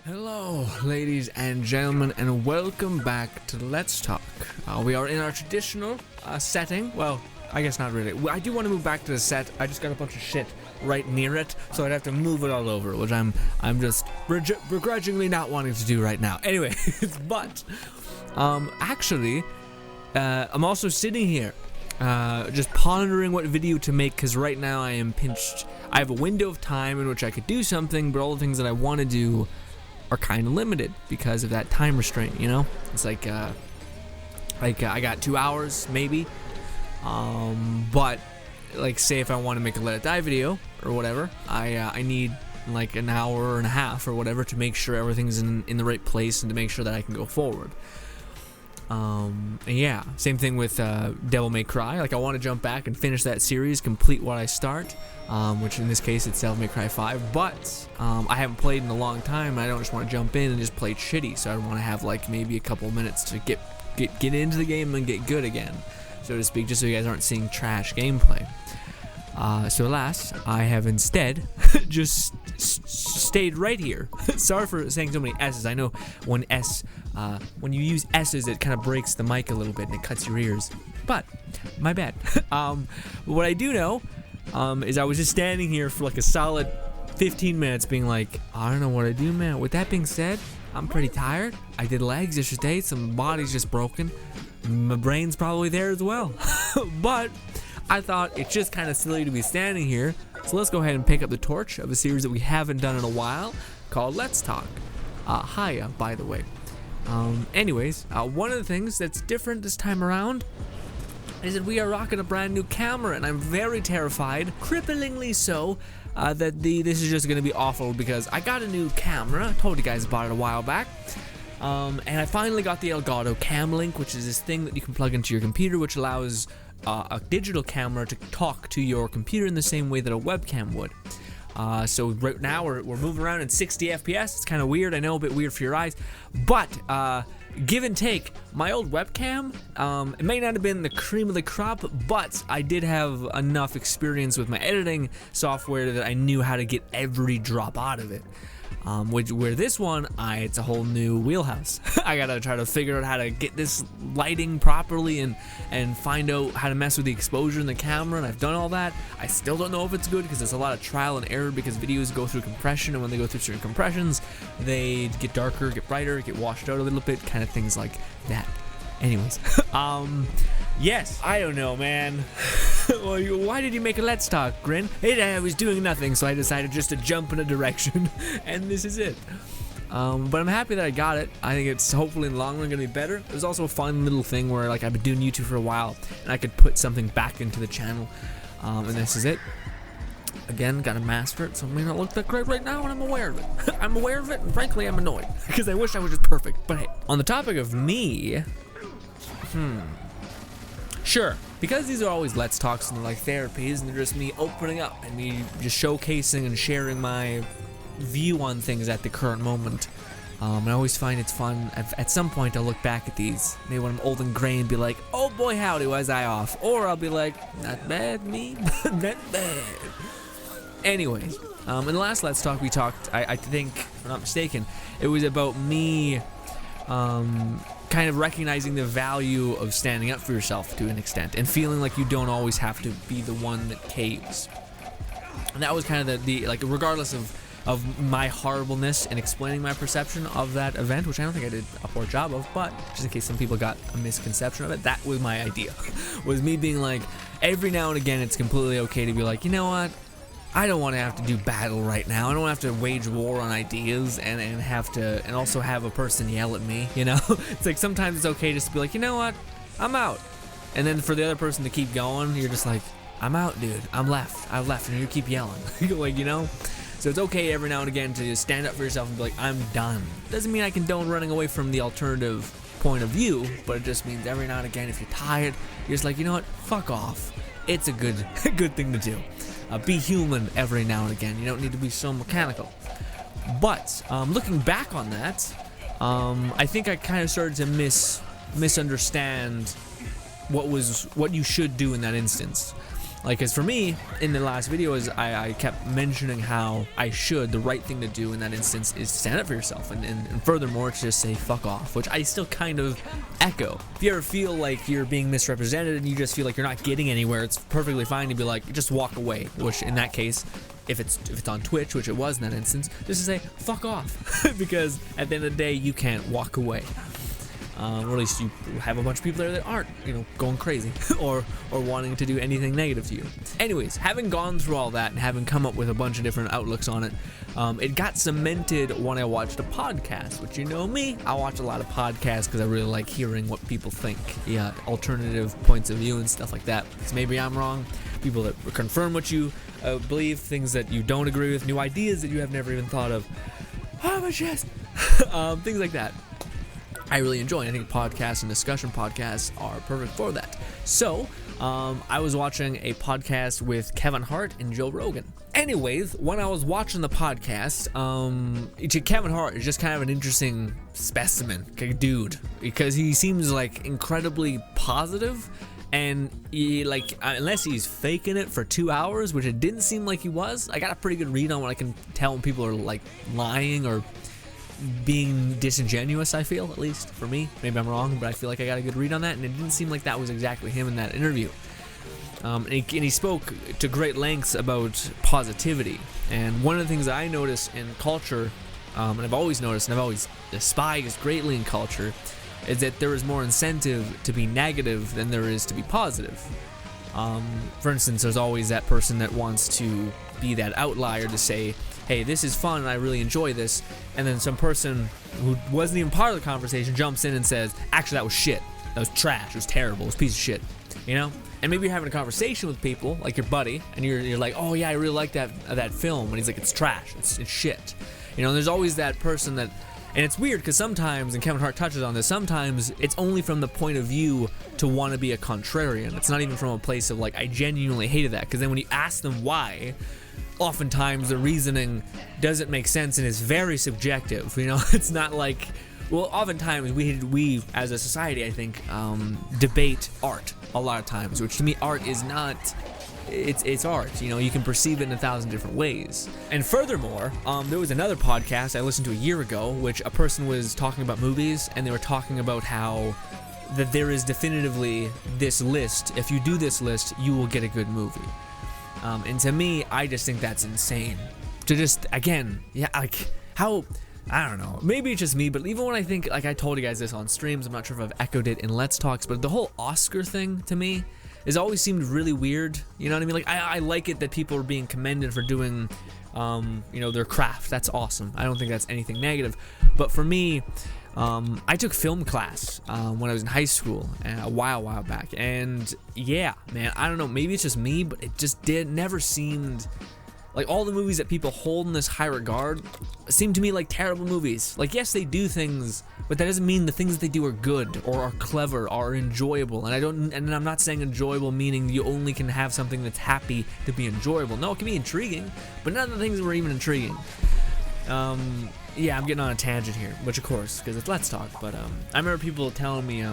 Hello, ladies and gentlemen, and welcome back to Let's Talk. We are in our traditional setting. Well, I guess not really. I do want to move back to the set. I just got a bunch of shit right near it, so I'd have to move it all over, which I'm just begrudgingly not wanting to do right now. Anyway, but actually, I'm also sitting here, just pondering what video to make, because right now I am pinched. I have a window of time in which I could do something, but all the things that I want to do are kind of limited because of that time restraint, you know? It's like I got 2 hours maybe, but like say if I want to make a Let It Die video or whatever, I need like an hour and a half or whatever to make sure everything's in the right place and to make sure that I can go forward. And yeah, same thing with Devil May Cry. Like I want to jump back and finish that series, complete what I start, which in this case it's Devil May Cry 5, but I haven't played in a long time and I don't just want to jump in and just play it shitty, so I want to have like maybe a couple minutes to get into the game and get good again, so to speak, just so you guys aren't seeing trash gameplay. So alas, I have instead just stayed right here. Sorry for saying so many S's. I know when you use S's, it kind of breaks the mic a little bit and it cuts your ears. But my bad. What I do know is I was just standing here for like a solid 15 minutes, being like, I don't know what I do, man. With that being said, I'm pretty tired. I did legs yesterday. Some body's just broken. My brain's probably there as well. But I thought it's just kind of silly to be standing here, so let's go ahead and pick up the torch of a series that we haven't done in a while called Let's Talk. Hiya, by the way. Anyways, one of the things that's different this time around is that we are rocking a brand new camera, and I'm very terrified, cripplingly so, that this is just going to be awful because I got a new camera. I told you guys about it a while back. And I finally got the Elgato Cam Link, which is this thing that you can plug into your computer, which allows a digital camera to talk to your computer in the same way that a webcam would. So right now we're moving around in 60 FPS. It's kind of weird, I know, a bit weird for your eyes, but give and take, my old webcam, it may not have been the cream of the crop, but I did have enough experience with my editing software that I knew how to get every drop out of it. Where this one, it's a whole new wheelhouse. I gotta try to figure out how to get this lighting properly and find out how to mess with the exposure in the camera, and I've done all that. I still don't know if it's good because there's a lot of trial and error, because videos go through compression, and when they go through certain compressions, they get darker, get brighter, get washed out a little bit, kind of things like that. Anyways, yes, I don't know, man. Why did you make a Let's Talk, Grin? I was doing nothing, so I decided just to jump in a direction, and this is it. But I'm happy that I got it. I think it's hopefully in the long run gonna be better. It was also a fun little thing where like I've been doing YouTube for a while, and I could put something back into the channel, and this is it. Again, gotta master it, so it may not look that great right now, and I'm aware of it. I'm aware of it, and frankly, I'm annoyed, because I wish I was just perfect, but hey. On the topic of me, sure, because these are always Let's Talks and they're like therapies, and they're just me opening up and me just showcasing and sharing my view on things at the current moment. I always find it's fun. At some point I'll look back at these, maybe when I'm old and gray, and be like, oh boy howdy, was I off? Or I'll be like, not bad, me, not bad. Anyways, in the last Let's Talk we talked, I think, if I'm not mistaken, it was about me kind of recognizing the value of standing up for yourself to an extent, and feeling like you don't always have to be the one that caves. And that was kind of the like, regardless of my horribleness in explaining my perception of that event, which I don't think I did a poor job of, but just in case some people got a misconception of it, that was my idea. Was me being like, every now and again it's completely okay to be like, you know what, I don't want to have to do battle right now. I don't want to have to wage war on ideas and also have a person yell at me, you know? It's like sometimes it's okay just to be like, you know what, I'm out. And then for the other person to keep going, you're just like, I'm out, dude. I've left, and you keep yelling. Like, you know? So it's okay every now and again to just stand up for yourself and be like, I'm done. Doesn't mean I condone running away from the alternative point of view, but it just means every now and again, if you're tired, you're just like, you know what, fuck off. It's a good thing to do. Be human every now and again. You don't need to be so mechanical. But looking back on that, I think I kind of started to misunderstand what you should do in that instance. Like, because for me, in the last videos, I kept mentioning how the right thing to do in that instance is stand up for yourself, and furthermore, to just say fuck off, which I still kind of echo. If you ever feel like you're being misrepresented and you just feel like you're not getting anywhere, it's perfectly fine to be like, just walk away, which in that case, if it's on Twitch, which it was in that instance, just to say fuck off, because at the end of the day, you can't walk away. Or at least you have a bunch of people there that aren't, going crazy or wanting to do anything negative to you. Anyways, having gone through all that and having come up with a bunch of different outlooks on it, it got cemented when I watched a podcast, which, me, I watch a lot of podcasts because I really like hearing what people think, alternative points of view and stuff like that. Because maybe I'm wrong, people that confirm what you believe, things that you don't agree with, new ideas that you have never even thought of. Oh my chest! Things like that. I really enjoy. I think podcasts and discussion podcasts are perfect for that. So, I was watching a podcast with Kevin Hart and Joe Rogan. Anyways, when I was watching the podcast, Kevin Hart is just kind of an interesting specimen, dude, because he seems like incredibly positive, and he, unless he's faking it for 2 hours, which it didn't seem like he was, I got a pretty good read on what I can tell when people are lying or being disingenuous. I feel, at least for me, maybe I'm wrong, but I feel like I got a good read on that, and it didn't seem like that was exactly him in that interview. And he spoke to great lengths about positivity, and one of the things I notice in culture, and I've always noticed and I've always despised greatly in culture, is that there is more incentive to be negative than there is to be positive. For instance, there's always that person that wants to be that outlier to say, hey, this is fun and I really enjoy this, and then some person who wasn't even part of the conversation jumps in and says, actually that was shit, that was trash, it was terrible, it was a piece of shit, And maybe you're having a conversation with people, like your buddy, and you're like, oh yeah, I really like that film, and he's like, it's trash, it's shit. There's always that person that, and it's weird because sometimes, and Kevin Hart touches on this, sometimes it's only from the point of view to want to be a contrarian. It's not even from a place of I genuinely hated that, because then when you ask them why, oftentimes the reasoning doesn't make sense and is very subjective. It's not like, well, oftentimes we as a society, I think, debate art a lot of times, which to me, art is not, it's art. You can perceive it in 1,000 different ways. And furthermore, there was another podcast I listened to a year ago, which a person was talking about movies, and they were talking about how that there is definitively this list. If you do this list, you will get a good movie. And to me, I just think that's insane. To just, again, how, I don't know, maybe it's just me, but even when I think, I told you guys this on streams, I'm not sure if I've echoed it in Let's Talks, but the whole Oscar thing, to me, has always seemed really weird, you know what I mean? I like it that people are being commended for doing, their craft, that's awesome. I don't think that's anything negative, but for me, I took film class when I was in high school a while back, and yeah, man, I don't know, maybe it's just me, but it just never seemed like all the movies that people hold in this high regard seem to me like terrible movies. Yes, they do things, but that doesn't mean the things that they do are good or are clever or are enjoyable. And I'm not saying enjoyable meaning you only can have something that's happy to be enjoyable. No, it can be intriguing, but none of the things were even intriguing. Yeah, I'm getting on a tangent here, which of course, because it's Let's Talk, but I remember people telling me,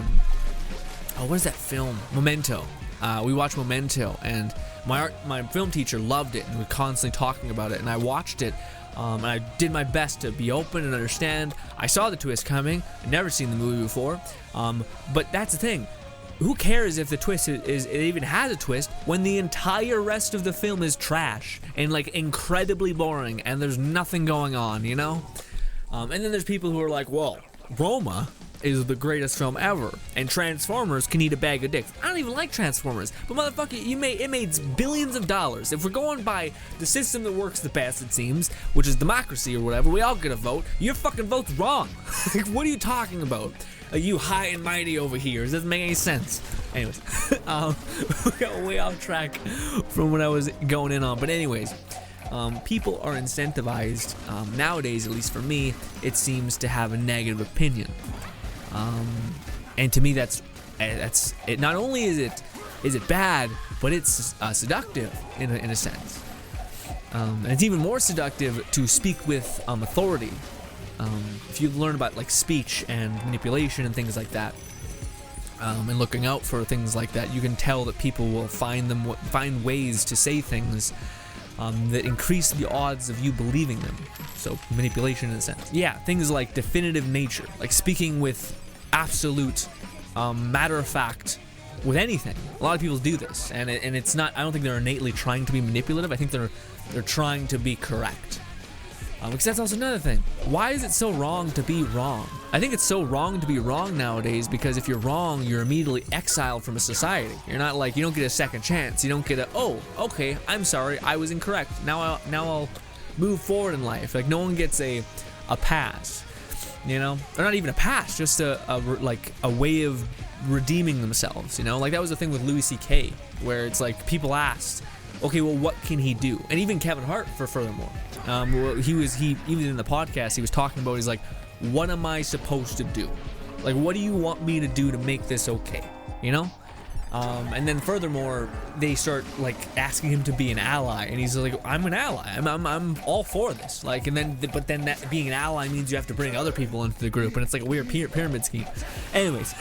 what is that film? Memento. We watched Memento, and my film teacher loved it and was constantly talking about it, and I watched it, and I did my best to be open and understand. I saw the twist coming. I'd never seen the movie before, but that's the thing. Who cares if the twist it even has a twist when the entire rest of the film is trash and incredibly boring and there's nothing going on, And then there's people who are like, well, Roma is the greatest film ever, and Transformers can eat a bag of dicks. I don't even like Transformers, but motherfucker, it made billions of dollars. If we're going by the system that works the best, it seems, which is democracy or whatever, we all get a vote. Your fucking vote's wrong. What are you talking about? You high and mighty over here. It doesn't make any sense. Anyways, we got way off track from what I was going in on. But anyways, people are incentivized nowadays, at least for me, it seems to have a negative opinion. And to me, that's it. Not only is it bad, but it's seductive in a sense. And it's even more seductive to speak with authority. If you learn about speech and manipulation and things like that, and looking out for things like that, you can tell that people will find ways to say things that increase the odds of you believing them. So manipulation in a sense. Yeah, things like definitive nature, like speaking with absolute matter of fact with anything. A lot of people do this, and it's not. I don't think they're innately trying to be manipulative. I think they're trying to be correct. Because that's also another thing. Why is it so wrong to be wrong? I think it's so wrong to be wrong nowadays because if you're wrong, you're immediately exiled from a society. You're not like, you don't get a second chance. You don't get a, oh, okay, I'm sorry, I was incorrect. Now I'll move forward in life. Like, no one gets a pass, you know? Or not even a pass, just a way of redeeming themselves, you know? Like, that was the thing with Louis C.K., where it's like, people asked, okay, well, what can he do? And even Kevin Hart, furthermore. He even in the podcast, he was talking about, he's like, what am I supposed to do? Like, what do you want me to do to make this okay? You know? And then furthermore, they start like asking him to be an ally, and he's like, I'm an ally. I'm all for this. Like, and then, but then that being an ally means you have to bring other people into the group, and it's like a weird pyramid scheme. Anyways,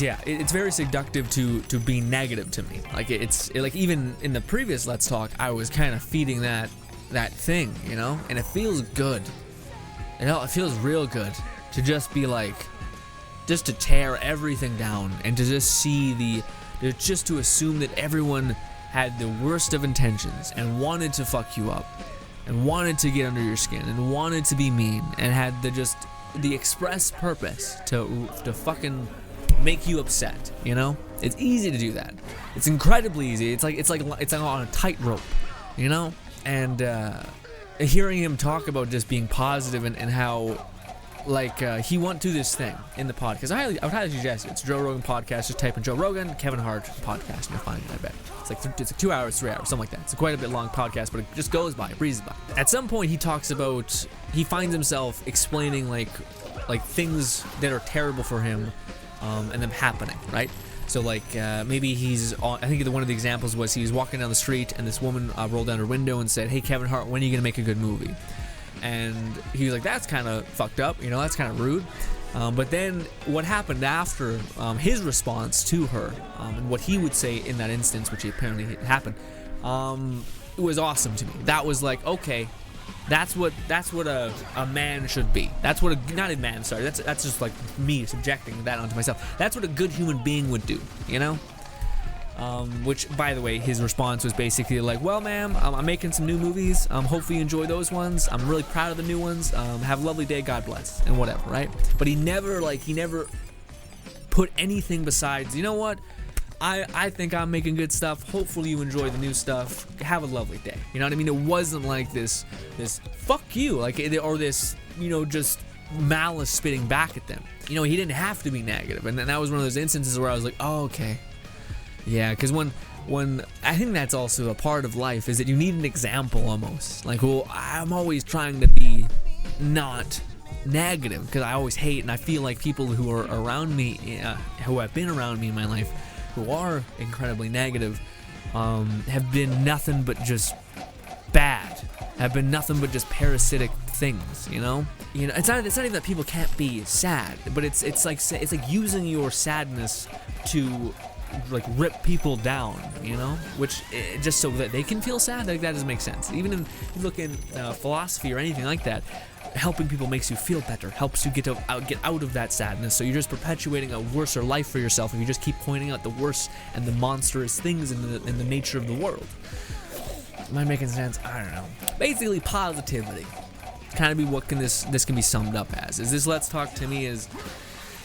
yeah, it's very seductive to be negative to me. Like, like even in the previous Let's Talk, I was kind of feeding that thing, you know, and it feels good. You know, it feels real good to just be like, just to tear everything down and to just see just to assume that everyone had the worst of intentions and wanted to fuck you up and wanted to get under your skin and wanted to be mean and had the express purpose to fucking make you upset, you know? It's easy to do that. It's incredibly easy. It's like on a tightrope, you know? And hearing him talk about just being positive and how, like, he went to this thing in the podcast. I would highly suggest it. It's Joe Rogan podcast. Just type in Joe Rogan, Kevin Hart podcast, and you'll find it, I bet. It's like 2 hours, 3 hours, something like that. It's quite a bit long podcast, but it just goes by, it breezes by. At some point, he talks about, he finds himself explaining, like things that are terrible for him, and them happening, right? So, like, maybe he's on, I think one of the examples was he was walking down the street, and this woman rolled down her window and said, hey, Kevin Hart, when are you going to make a good movie? And he was like, that's kind of fucked up, you know, that's kind of rude. But then what happened after his response to her, and what he would say in that instance, which apparently happened, it was awesome to me. That was like, okay, that's what a man should be. That's what not a man, sorry, that's just like me subjecting that onto myself. That's what a good human being would do, you know? Which, by the way, his response was basically like, well, ma'am, I'm making some new movies. Hopefully you enjoy those ones. I'm really proud of the new ones. Have a lovely day, God bless, and whatever, right? But he never put anything besides, you know what? I think I'm making good stuff. Hopefully you enjoy the new stuff. Have a lovely day. You know what I mean? It wasn't like this fuck you, like, or this, you know, just malice spitting back at them. You know, he didn't have to be negative, and that was one of those instances where I was like, oh, okay. Yeah, because when I think that's also a part of life, is that you need an example almost. Like, well, I'm always trying to be not negative because I always hate, and I feel like people who are around me, who have been around me in my life, who are incredibly negative, have been nothing but just bad. Have been nothing but just parasitic things, you know. You know, it's not even that people can't be sad, but it's like using your sadness to, like, rip people down, you know, which just so that they can feel sad. Like, that doesn't make sense. Even if you look in philosophy or anything like that, helping people makes you feel better, helps you get out of that sadness. So you're just perpetuating a worser life for yourself if you just keep pointing out the worst and the monstrous things in the nature of the world. Am I making sense? I don't know. Basically, positivity kind of be what this can be summed up as. Is this Let's Talk to me is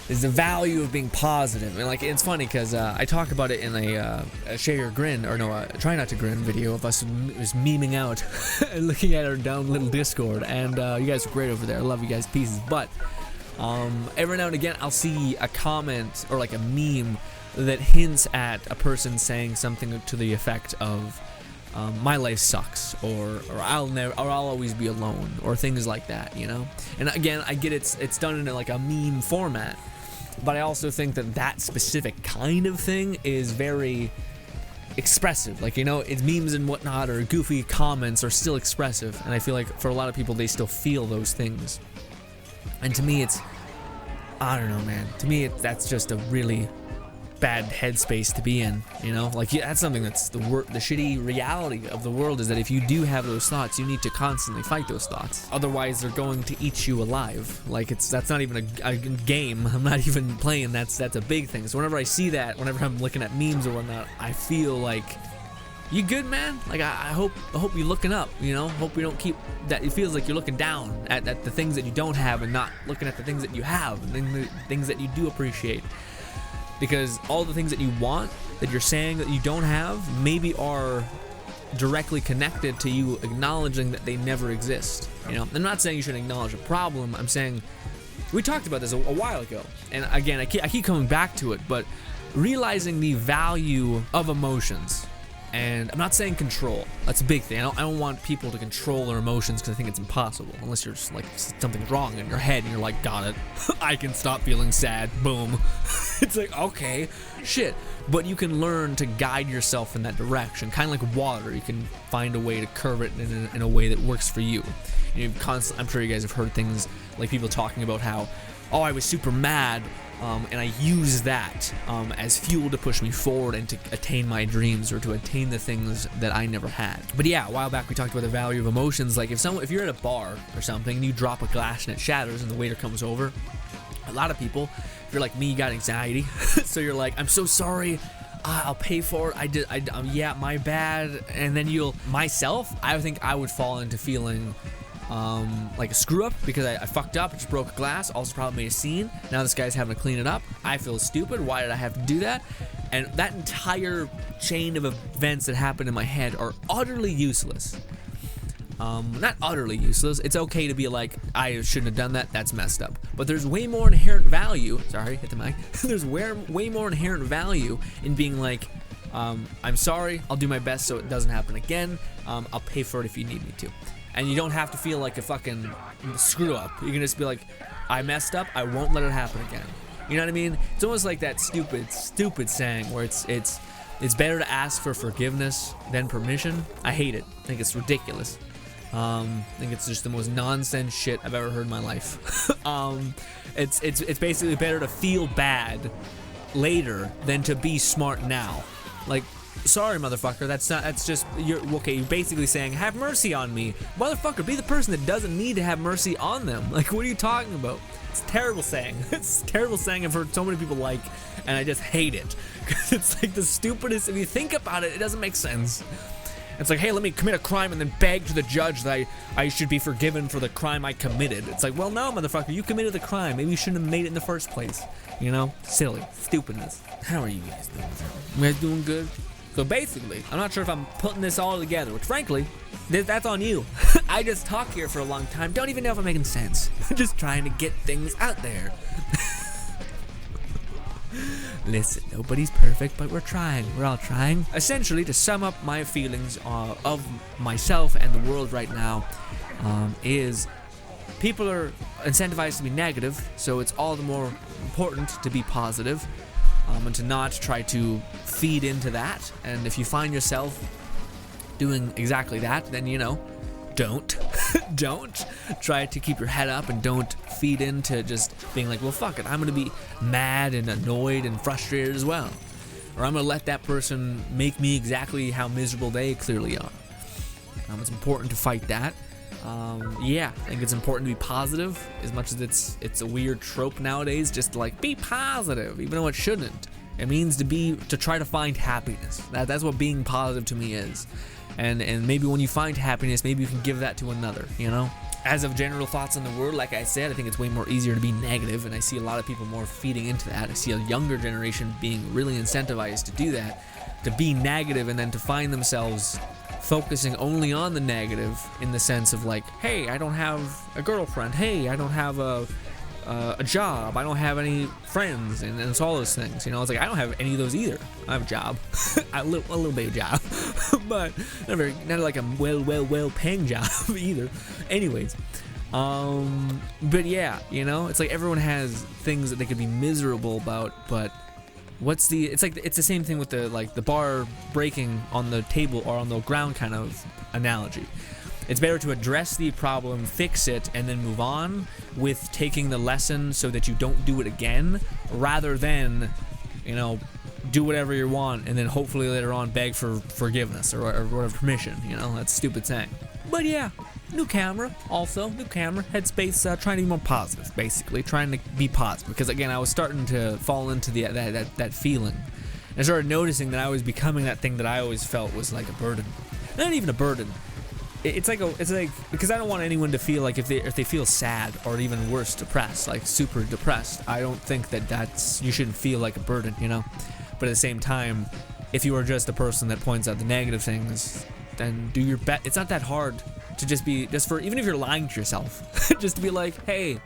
the value of being positive. And, like, it's funny because I talk about it in a Share Your Grin, or no, Try Not to Grin video of us just memeing out and looking at our down little Discord. And you guys are great over there. I love you guys pieces. But every now and again, I'll see a comment or like a meme that hints at a person saying something to the effect of, my life sucks, or I'll always be alone, or things like that, you know. And again, I get it's done in like a meme format, but I also think that specific kind of thing is very expressive. Like, you know, it's memes and whatnot, or goofy comments are still expressive, and I feel like for a lot of people they still feel those things. And to me, I don't know, man. To me, that's just a really bad headspace to be in, you know? Like, yeah, that's something that's the shitty reality of the world, is that if you do have those thoughts, you need to constantly fight those thoughts. Otherwise, they're going to eat you alive. Like, that's not even a game. I'm not even playing. That's a big thing. So whenever I see that, whenever I'm looking at memes or whatnot, I feel like, you good, man? Like, I hope you're looking up, you know? Hope you don't keep that. It feels like you're looking down at the things that you don't have and not looking at the things that you have and the things that you do appreciate. Because all the things that you want, that you're saying that you don't have, maybe are directly connected to you acknowledging that they never exist. You know, I'm not saying you should acknowledge a problem. I'm saying, we talked about this a while ago, and again, I keep coming back to it, but realizing the value of emotions. And I'm not saying control. That's a big thing. I don't want people to control their emotions, because I think it's impossible. Unless you're just like, something's wrong in your head and you're like, got it. I can stop feeling sad. Boom. It's like, okay, shit. But you can learn to guide yourself in that direction. Kind of like water. You can find a way to curve it in a way that works for you. I'm sure you guys have heard things like people talking about how, oh, I was super mad, and I use that as fuel to push me forward and to attain my dreams or to attain the things that I never had. But yeah, a while back we talked about the value of emotions. Like if you're at a bar or something and you drop a glass and it shatters and the waiter comes over, a lot of people, if you're like me, you got anxiety, so you're like, I'm so sorry, I'll pay for it, yeah, my bad. And then I think I would fall into feeling like a screw up, because I fucked up, just broke a glass, also probably made a scene. Now this guy's having to clean it up. I feel stupid. Why did I have to do that? And that entire chain of events that happened in my head are utterly useless. Not utterly useless. It's okay to be like, I shouldn't have done that. That's messed up. But there's way more inherent value. Sorry, hit the mic. There's way more inherent value in being like, I'm sorry. I'll do my best so it doesn't happen again. I'll pay for it if you need me to. And you don't have to feel like a fucking screw up. You can just be like, I messed up, I won't let it happen again. You know what I mean? It's almost like that stupid saying where it's better to ask for forgiveness than permission. I hate it. I think it's ridiculous. I think it's just the most nonsense shit I've ever heard in my life. It's basically better to feel bad later than to be smart now. Like, sorry, motherfucker, you're basically saying, have mercy on me. Motherfucker, be the person that doesn't need to have mercy on them. Like, what are you talking about? It's a terrible saying. It's a terrible saying I've heard so many people like, and I just hate it. Because it's like the stupidest, if you think about it, it doesn't make sense. It's like, hey, let me commit a crime and then beg to the judge that I should be forgiven for the crime I committed. It's like, well, no, motherfucker, you committed the crime. Maybe you shouldn't have made it in the first place. You know? Silly. Stupidness. How are you guys doing? You guys doing good? So basically, I'm not sure if I'm putting this all together, which frankly, that's on you. I just talk here for a long time, don't even know if I'm making sense. Just trying to get things out there. Listen, nobody's perfect, but we're trying. We're all trying. Essentially, to sum up my feelings of myself and the world right now, is people are incentivized to be negative, so it's all the more important to be positive. And to not try to feed into that. And if you find yourself doing exactly that, then, you know, don't try to keep your head up, and don't feed into just being like, well, fuck it, I'm gonna be mad and annoyed and frustrated as well, or I'm gonna let that person make me exactly how miserable they clearly are. It's important to fight that. Yeah, I think it's important to be positive, as much as it's a weird trope nowadays, just to like, be positive, even though it shouldn't. It means to try to find happiness. That's what being positive to me is. And maybe when you find happiness, maybe you can give that to another, you know? As of general thoughts on the world, like I said, I think it's way more easier to be negative, and I see a lot of people more feeding into that. I see a younger generation being really incentivized to do that, to be negative, and then to find themselves focusing only on the negative, in the sense of like, hey, I don't have a girlfriend, hey, I don't have a job, I don't have any friends, and it's all those things, you know. It's like, I don't have any of those either. I have a job, a little bit of job, but not like a well paying job either. Anyways, but yeah, you know, it's like everyone has things that they could be miserable about, but it's the same thing with the bar breaking on the table or on the ground kind of analogy. It's better to address the problem, fix it, and then move on with taking the lesson so that you don't do it again, rather than, you know, do whatever you want and then hopefully later on beg for forgiveness or whatever, permission, you know. That's a stupid saying. But yeah, new camera, headspace, trying to be more positive, basically trying to be positive, because again, I was starting to fall into that feeling. And I started noticing that I was becoming that thing that I always felt was like a burden. Not even a burden. It's like because I don't want anyone to feel like if they feel sad or even worse, depressed, like super depressed. I don't think that you shouldn't feel like a burden, you know. But at the same time, if you are just a person that points out the negative things, then do your best. It's not that hard to even if you're lying to yourself, just to be like, hey,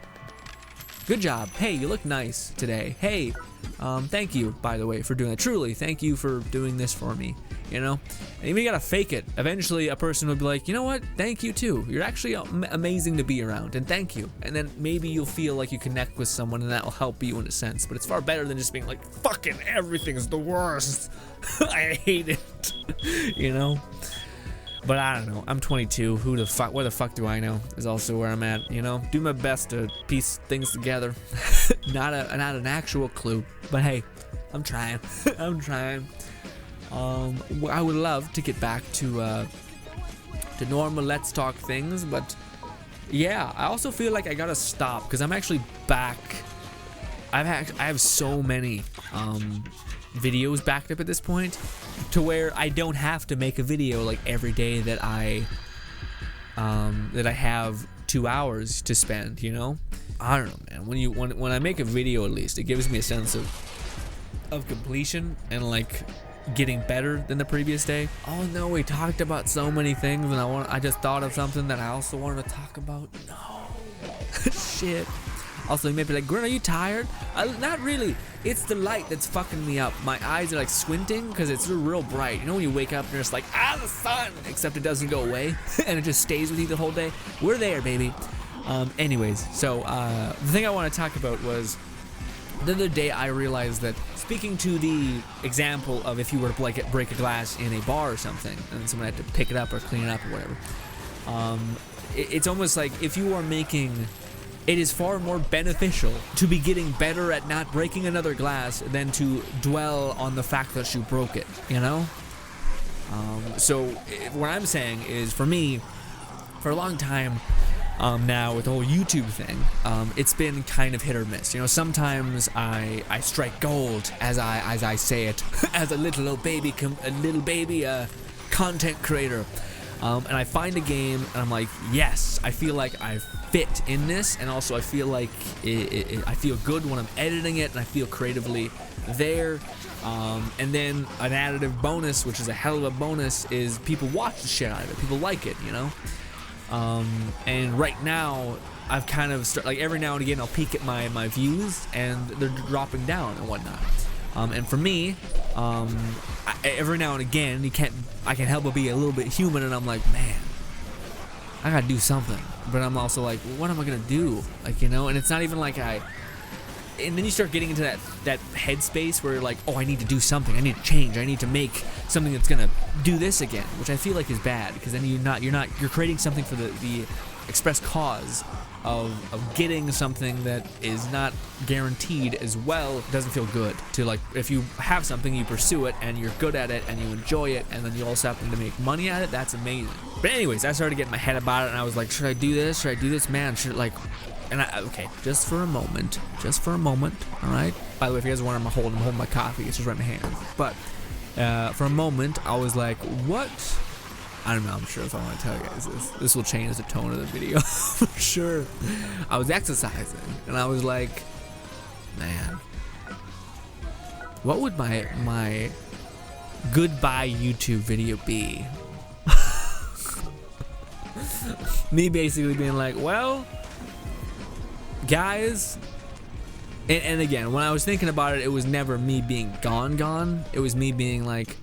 good job. Hey, you look nice today. Hey, thank you, by the way, for doing that. Truly, thank you for doing this for me, you know? And even you gotta fake it. Eventually, a person will be like, you know what? Thank you, too. You're actually amazing to be around, and thank you. And then maybe you'll feel like you connect with someone, and that will help you in a sense. But it's far better than just being like, fucking everything's the worst. I hate it, you know? But I don't know. I'm 22. Where the fuck do I know? Is also where I'm at. You know, do my best to piece things together. not an actual clue, but hey, I'm trying. I'm trying. I would love to get back to normal Let's Talk things, but yeah, I also feel like I gotta stop because I'm actually back. I have so many videos backed up at this point, to where I don't have to make a video like every day that I have 2 hours to spend, you know. I don't know, man. When I make a video, at least it gives me a sense of completion and like getting better than the previous day. Oh no, we talked about so many things, and I just thought of something that I also wanted to talk about. No. Shit. Also, you may be like, Grin, are you tired? Not really. It's the light that's fucking me up. My eyes are like squinting because it's real bright. You know when you wake up and you're just like, the sun! Except it doesn't go away and it just stays with you the whole day. We're there, baby. Anyways, so the thing I want to talk about was the other day I realized that, speaking to the example of if you were to break a glass in a bar or something and someone had to pick it up or clean it up or whatever, it's almost like if you are making... It is far more beneficial to be getting better at not breaking another glass than to dwell on the fact that you broke it, you know? So what I'm saying is, for me, for a long time now with the whole YouTube thing, it's been kind of hit or miss. You know, sometimes I strike gold, as I say it, as a little baby content creator. And I find a game and I'm like, yes, I feel like I fit in this, and also I feel like I feel good when I'm editing it, and I feel creatively there. And then an additive bonus, which is a hell of a bonus, is people watch the shit out of it. People like it, you know? And right now, I've kind of like every now and again I'll peek at my views, and they're dropping down and whatnot. And for me, every now and again, I can help but be a little bit human, and I'm like, man, I gotta do something. But I'm also like, what am I gonna do? Like, you know, and it's not even like and then you start getting into that headspace where you're like, oh, I need to do something. I need to change. I need to make something that's gonna do this again, which I feel like is bad, because then you're creating something for the express cause of getting something that is not guaranteed as well. It doesn't feel good to, like, if you have something, you pursue it and you're good at it and you enjoy it, and then you also happen to make money at it. That's amazing. But anyways, I started getting my head about it, and I was like, should I do this? Should I do this? Man, okay, just for a moment, all right? By the way, if you guys want, I'm holding my coffee. It's just right in my hand. But for a moment, I was like, what? I don't know, I'm sure if I want to tell you guys this will change the tone of the video for sure. I was exercising, and I was like, man, what would my goodbye YouTube video be? Me basically being like, well, guys, and again, when I was thinking about it, it was never me being gone. It was me being like,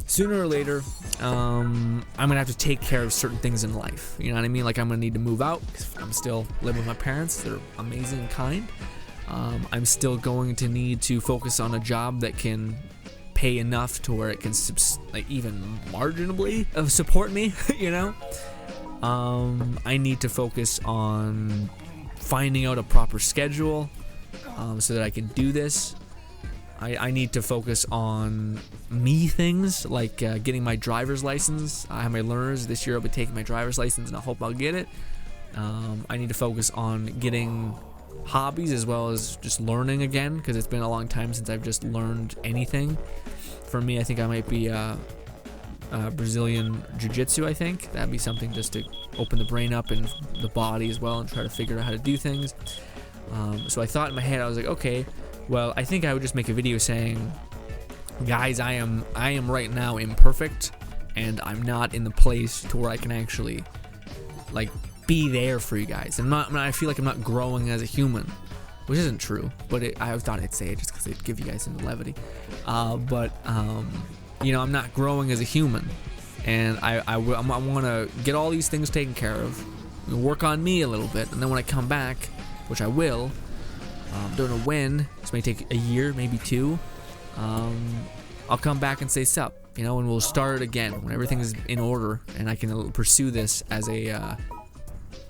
sooner or later, I'm gonna have to take care of certain things in life. You know what I mean? Like, I'm gonna need to move out because I'm still living with my parents. They're amazing and kind. I'm still going to need to focus on a job that can pay enough to where it can even marginally support me, you know? I need to focus on finding out a proper schedule so that I can do this. I need to focus on me things, like getting my driver's license. I have my learners. This year I'll be taking my driver's license, and I hope I'll get it. I need to focus on getting hobbies as well as just learning again, because it's been a long time since I've just learned anything. For me, I think I might be Brazilian Jiu-Jitsu. I think that'd be something just to open the brain up and the body as well, and try to figure out how to do things. So I thought in my head, I was like, okay, well, I think I would just make a video saying, guys, I am right now imperfect, and I'm not in the place to where I can actually like be there for you guys. I feel like I'm not growing as a human, which isn't true, but I thought I'd say it just because it'd give you guys some levity. You know, I'm not growing as a human, and I want to get all these things taken care of, work on me a little bit, and then when I come back, which I will, don't know when, this may take a year, maybe 2, I'll come back and say sup, you know, and we'll start again when everything is in order, and I can pursue this as a,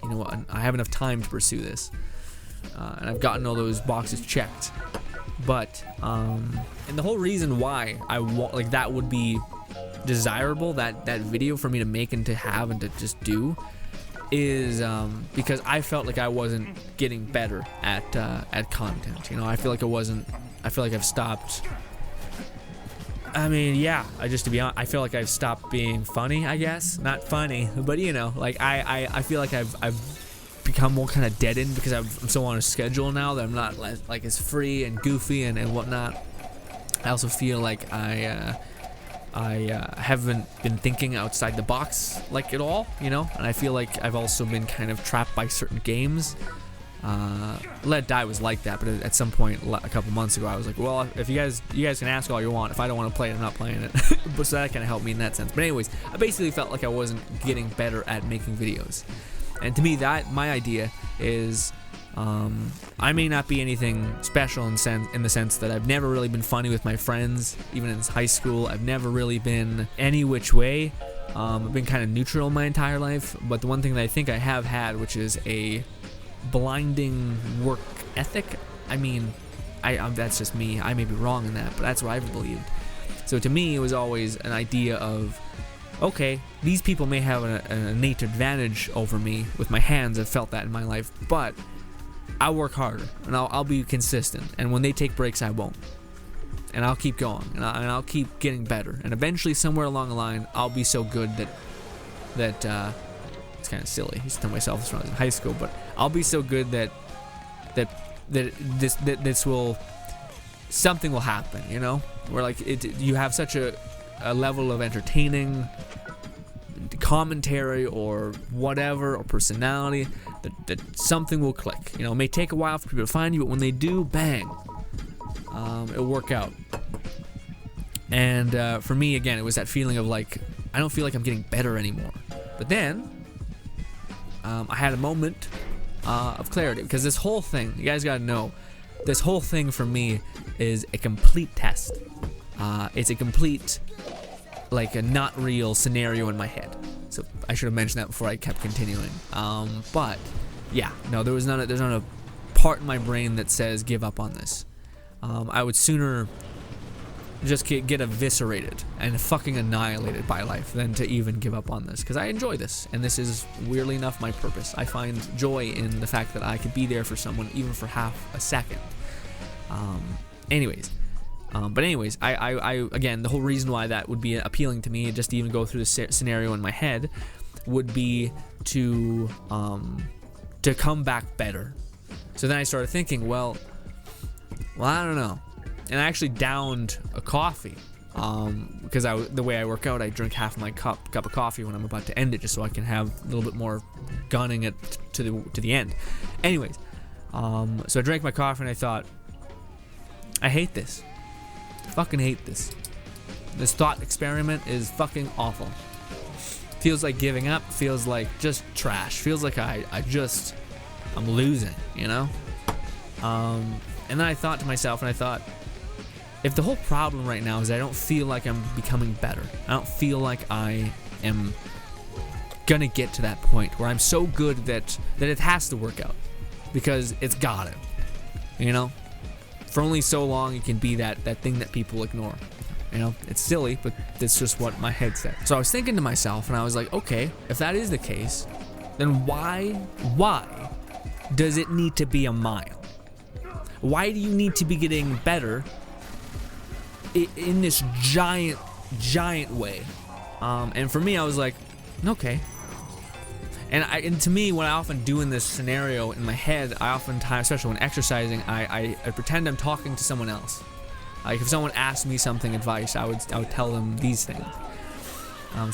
you know, I have enough time to pursue this, and I've gotten all those boxes checked. But and the whole reason why I want, like, that would be desirable, that video for me to make and to have and to just do, is because I felt like I wasn't getting better at content. You know, I feel like I've stopped. I mean, yeah, to be honest, I feel like I've stopped being funny, I guess. Not funny, but you know, like I feel like I've become more kind of deadened because I'm so on a schedule now that I'm not like as free and goofy and whatnot. I also feel like I haven't been thinking outside the box like at all, you know, and I feel like I've also been kind of trapped by certain games. Let Die was like that, but at some point a couple months ago I was like, well, if you guys can ask all you want, if I don't want to play it, I'm not playing it. But so that kind of helped me in that sense. But anyways, I basically felt like I wasn't getting better at making videos, and to me, that my idea is I may not be anything special in the sense that I've never really been funny with my friends, even in high school. I've never really been any which way. I've been kind of neutral my entire life, but the one thing that I think I have had, which is a blinding work ethic. I mean, that's just me. I may be wrong in that, but that's what I've believed. So to me, it was always an idea of, okay, these people may have an innate advantage over me with my hands. I've felt that in my life, but I'll work harder, and I'll be consistent, and when they take breaks, I won't, and I'll keep going, and I'll keep getting better, and eventually, somewhere along the line, I'll be so good that it's kind of silly. I used to tell myself this when I was in high school, but I'll be so good that this will, something will happen, you know, where like you have such a level of entertaining commentary or whatever, or personality, that something will click. You know, it may take a while for people to find you, but when they do, bang, it'll work out. And for me, again, it was that feeling of like, I don't feel like I'm getting better anymore. But then I had a moment of clarity, because this whole thing, you guys gotta know, this whole thing for me is a complete test. It's a complete, like, a not real scenario in my head. So I should have mentioned that before I kept continuing. But yeah, no, there's not a part in my brain that says give up on this. I would sooner just get eviscerated and fucking annihilated by life than to even give up on this, because I enjoy this, and this is weirdly enough my purpose. I find joy in the fact that I could be there for someone even for half a second. But anyways, I again, the whole reason why that would be appealing to me, just to even go through the scenario in my head, would be to come back better. So then I started thinking, well, I don't know, and I actually downed a coffee, because the way I work out, I drink half my cup of coffee when I'm about to end it, just so I can have a little bit more gunning it to the end. Anyways, so I drank my coffee and I thought, I hate this. Fucking hate this. This thought experiment is fucking awful. Feels like giving up. Feels like just trash. Feels like I'm losing, you know? And then I thought to myself, and I thought, if the whole problem right now is I don't feel like I'm becoming better, I don't feel like I am gonna get to that point where I'm so good that it has to work out, because it's gotta, you know. For only so long it can be that thing that people ignore. You know, it's silly, but that's just what my head said. So I was thinking to myself, and I was like, okay, if that is the case, then why does it need to be a mile? Why do you need to be getting better in this giant way? And for me, I was like, okay. And to me, what I often do in this scenario in my head, I oftentimes, especially when exercising, I pretend I'm talking to someone else. Like if someone asked me something, advice, I would tell them these things.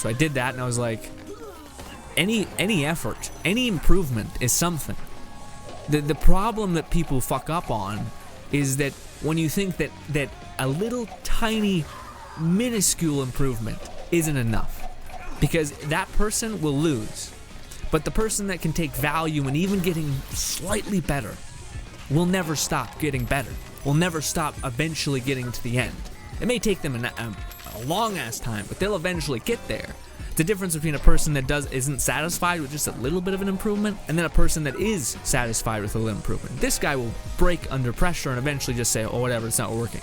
So I did that, and I was like, any effort, any improvement is something. The problem that people fuck up on is that when you think that a little tiny minuscule improvement isn't enough, because that person will lose. But the person that can take value in even getting slightly better will never stop getting better. Will never stop eventually getting to the end. It may take them a long ass time, but they'll eventually get there. The difference between a person that isn't satisfied with just a little bit of an improvement, and then a person that is satisfied with a little improvement. This guy will break under pressure and eventually just say, oh whatever, it's not working,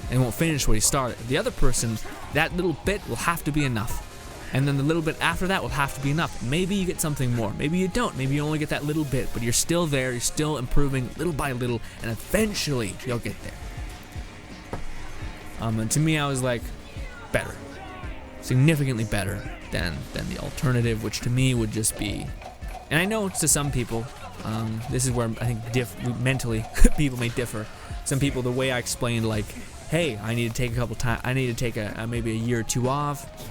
and won't finish what he started. The other person, that little bit will have to be enough. And then the little bit after that will have to be enough. Maybe you get something more. Maybe you don't. Maybe you only get that little bit, but you're still there. You're still improving little by little, and eventually you'll get there. And to me, I was like, better, significantly better than the alternative, which to me would just be. And I know to some people, this is where I think mentally people may differ. Some people, the way I explained, like, hey, I need to take I need to take maybe a year or two off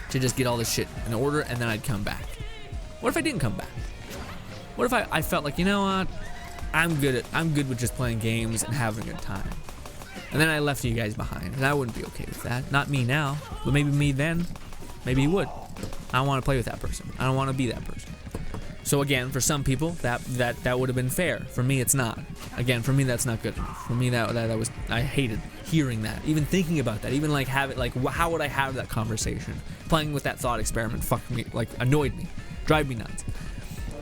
to just get all this shit in order, and then I'd come back. What if I didn't come back? What if I felt like, you know what, I'm good with just playing games and having a good time, and then I left you guys behind, and I wouldn't be okay with that. Not me now, but maybe me then. Maybe you would. I don't want to play with that person. I don't want to be that person. So again, for some people, that would have been fair. For me, it's not. Again, for me, that's not good enough. For me, that was, I hated hearing that, even thinking about that, even like have it, like how would I have that conversation? Playing with that thought experiment fucked me, like annoyed me, drive me nuts.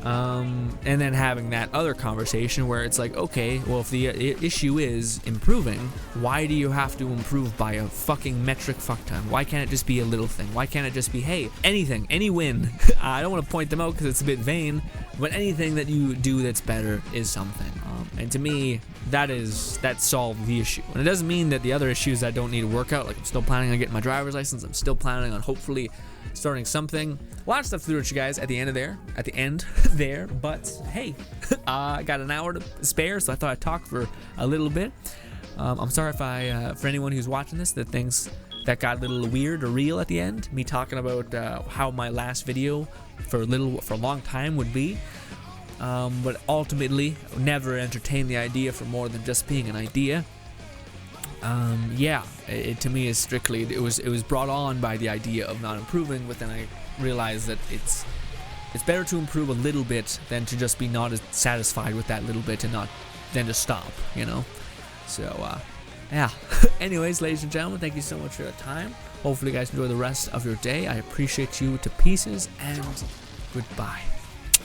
And then having that other conversation where it's like, okay, well, if the issue is improving, why do you have to improve by a fucking metric fuck ton? Why can't it just be a little thing? Why can't it just be, hey, anything, any win? I don't want to point them out because it's a bit vain, but anything that you do that's better is something. And to me, that solved the issue. And it doesn't mean that the other issues I don't need to work out, like I'm still planning on getting my driver's license, I'm still planning on hopefully starting something. A lot of stuff to do with you guys at the end there, but hey, I got an hour to spare, so I thought I'd talk for a little bit. I'm sorry if for anyone who's watching this, that things that got a little weird or real at the end, me talking about how my last video for a long time would be. But ultimately, never entertained the idea for more than just being an idea. Yeah, it to me is strictly, it was brought on by the idea of not improving, but then I realized that it's better to improve a little bit than to just be not as satisfied with that little bit and not then to stop, you know. So yeah. Anyways, ladies and gentlemen, thank you so much for your time. Hopefully you guys enjoy the rest of your day. I appreciate you to pieces, and goodbye.